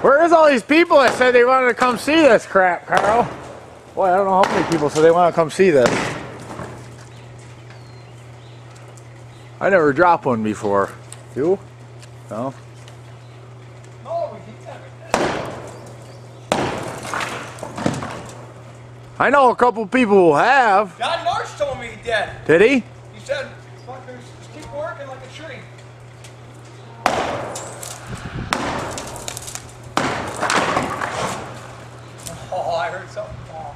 Where's all these people that said they wanted to come see this crap, Carl? Boy, I don't know how many people said they want to come see this. I never dropped one before. You? No? No, he never did. I know a couple people who have. John Marsh told me he did. Did he? He said, fuckers, just keep working like a tree. Oh, I heard something fall.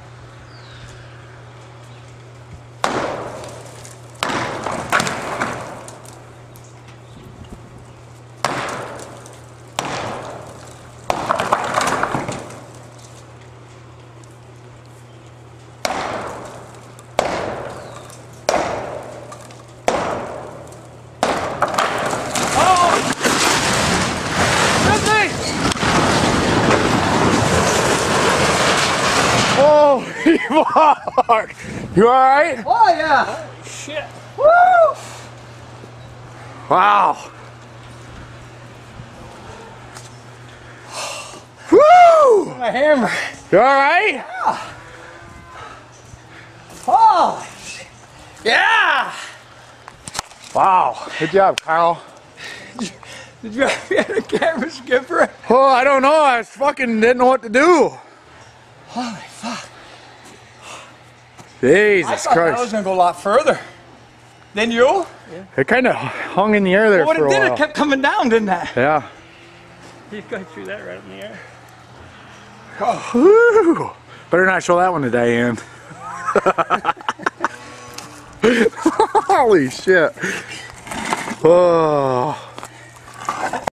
Oh, fuck! You alright? Oh, yeah. Shit. Woo! Wow. Woo! My hammer. You alright? Yeah. Oh, shit. Yeah. Wow. Good job, Carl. Did you have me on a camera, Skipper? Oh, I don't know. I fucking didn't know what to do. Holy fuck. Jesus I thought Christ. that was going to go a lot further. Than you? Yeah. It kind of hung in the air there Well, for a what it did, while. it kept coming down, didn't it? Yeah. You guys threw that right in the air. Oh. Woo. Better not show that one to Diane. Holy shit. Oh.